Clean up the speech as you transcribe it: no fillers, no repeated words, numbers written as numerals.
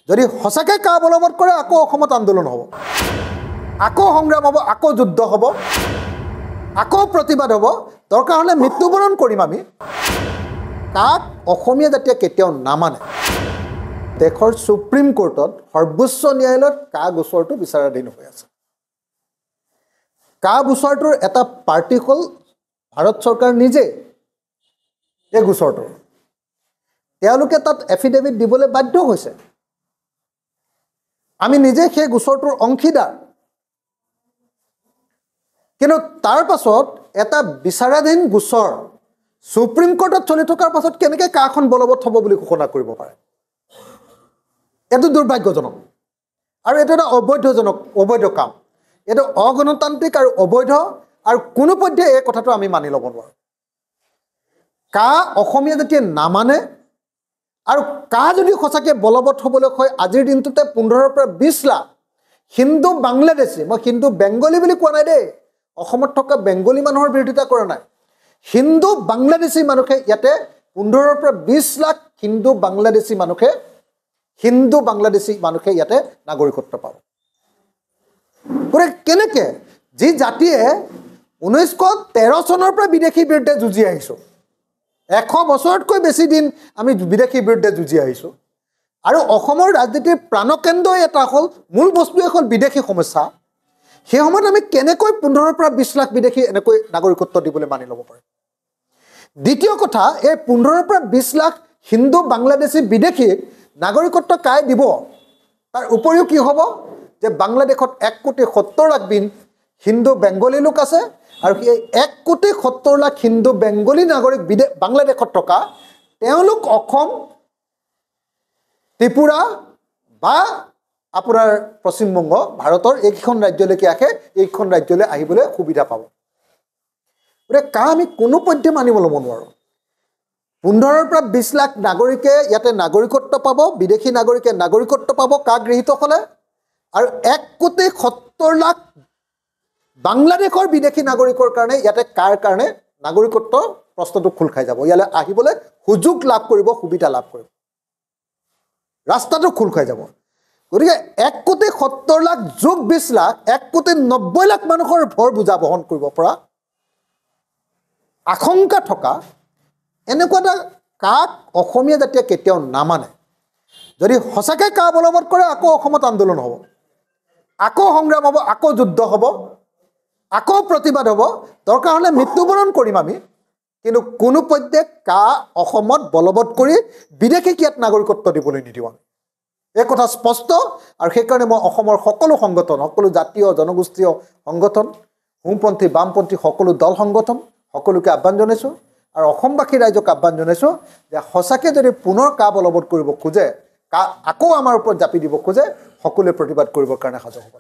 যদি সঁচাকে কা বলবৎ কৰে আকৌ অসমত আন্দোলন হ'ব, আকৌ সংগ্ৰাম হ'ব, আকৌ যুদ্ধ হ'ব, আকৌ প্ৰতিবাদ হ'ব, দৰকাৰ হ'লে মৃত্যুবৰণ কৰিম আমি। কাক অসমীয়া জাতিয়ে কেতিয়াও নামানে। দেশৰ সুপ্ৰিম কোৰ্টত সৰ্বোচ্চ ন্যায়ালয়ত কা গোচৰটো বিচাৰাধীন হৈ আছে। কা গোচৰটোৰ এটা পাৰ্টি হ'ল ভাৰত চৰকাৰ নিজে। এই গোচৰটো তেওঁলোকে তাত এফিডেভিট দিবলৈ বাধ্য হৈছে। আমি নিজে সেই গোচৰটোৰ অংশীদাৰ। কিন্তু তাৰ পাছত এটা বিচাৰাধীন গোচৰ সুপ্ৰিম কোৰ্টত চলি থকাৰ পাছত কেনেকৈ কাখন বলবৎ হ'ব বুলি ঘোষণা কৰিব পাৰে? এইটো দুৰ্ভাগ্যজনক আৰু এইটো এটা অবৈধ কাম। এইটো অগণতান্ত্ৰিক আৰু অবৈধ, আৰু কোনো পধ্যে এই কথাটো আমি মানি ল'ব নোৱাৰোঁ। কা অসমীয়া জাতিয়ে নামানে, আৰু কা যদি সঁচাকৈ বলবৎ হ'বলৈ হয় আজিৰ দিনটোতে 15 পৰা 20 লাখ হিন্দু বাংলাদেশী, মই হিন্দু বেংগলী বুলি কোৱা নাই দেই, অসমত থকা বেংগলী মানুহৰ বিৰোধিতা কৰা নাই, হিন্দু বাংলাদেশী মানুহে ইয়াতে 15 পৰা 20 লাখ হিন্দু বাংলাদেশী মানুহে ইয়াতে নাগৰিকত্ব পাব। গতিকে কেনেকৈ যি জাতিয়ে 1913 চনৰ পৰা বিদেশীৰ বিৰুদ্ধে যুঁজি আহিছোঁ, 100 বছৰতকৈ বেছি দিন আমি বিদেশীৰ বিৰুদ্ধে যুঁজি আহিছোঁ, আৰু অসমৰ ৰাজনীতিৰ প্ৰাণকেন্দ্ৰই এটা হ'ল, মূল বস্তুৱে হ'ল বিদেশী সমস্যা। সেই সময়ত আমি কেনেকৈ 15 পৰা 20 লাখ বিদেশী এনেকৈ নাগৰিকত্ব দিবলৈ মানি ল'ব পাৰোঁ? দ্বিতীয় কথা, এই 15 পৰা 20 লাখ হিন্দু বাংলাদেশী বিদেশীক নাগৰিকত্ব কাই দিব? তাৰ উপৰিও কি হ'ব যে বাংলাদেশত 1,70 লাখ হিন্দু বেংগলী লোক আছে, আৰু সেই 1,70 লাখ হিন্দু বেংগলী নাগৰিক বাংলাদেশত থকা তেওঁলোক অসম, ত্ৰিপুৰা বা আপোনাৰ পশ্চিমবংগ, ভাৰতৰ এইকেইখন ৰাজ্যলৈকে আহে, এইখন ৰাজ্যলৈ আহিবলৈ সুবিধা পাব। গতিকে কা আমি কোনো পধ্যে মানিব ল'ব নোৱাৰোঁ। 15 পৰা 20 লাখ নাগৰিকে ইয়াতে নাগৰিকত্ব পাব, বিদেশী নাগৰিকে নাগৰিকত্ব পাব কা গৃহীত হ'লে, আৰু 1,70 লাখ বাংলাদেশৰ বিদেশী নাগৰিকৰ কাৰণে ইয়াতে কাৰ কাৰণে নাগৰিকত্ব প্ৰশ্নটো খোল খাই যাব। ইয়ালৈ আহিবলৈ সুযোগ লাভ কৰিব, সুবিধা লাভ কৰিব, ৰাস্তাটো খোল খাই যাব। গতিকে 1,70 লাখ যোগ 20 লাখ 1,90 লাখ মানুহৰ ভৰ বোজা বহন কৰিব পৰা আশংকা থকা এনেকুৱা এটা কাক অসমীয়া জাতিয়ে কেতিয়াও নামানে। যদি সঁচাকৈ কা বলবৎ কৰে আকৌ অসমত আন্দোলন হ'ব, আকৌ সংগ্ৰাম হ'ব, আকৌ যুদ্ধ হ'ব, আকৌ প্ৰতিবাদ হ'ব, দৰকাৰ হ'লে মৃত্যুবৰণ কৰিম আমি। কিন্তু কোনো পধ্যে কা অসমত বলবৎ কৰি বিদেশীক ইয়াত নাগৰিকত্ব দিবলৈ নিদিওঁ আমি। এই কথা স্পষ্ট। আৰু সেইকাৰণে মই অসমৰ সকলো সংগঠন, সকলো জাতীয় জনগোষ্ঠীয় সংগঠন, সোঁপন্থী বামপন্থী সকলো দল সংগঠন সকলোকে আহ্বান জনাইছোঁ, আৰু অসমবাসী ৰাইজক আহ্বান জনাইছোঁ যে সঁচাকৈ যদি পুনৰ কা বলবৎ কৰিব খোজে, কা আকৌ আমাৰ ওপৰত জাপি দিব খোজে, সকলোৱে প্ৰতিবাদ কৰিবৰ কাৰণে সাজু হ'ব।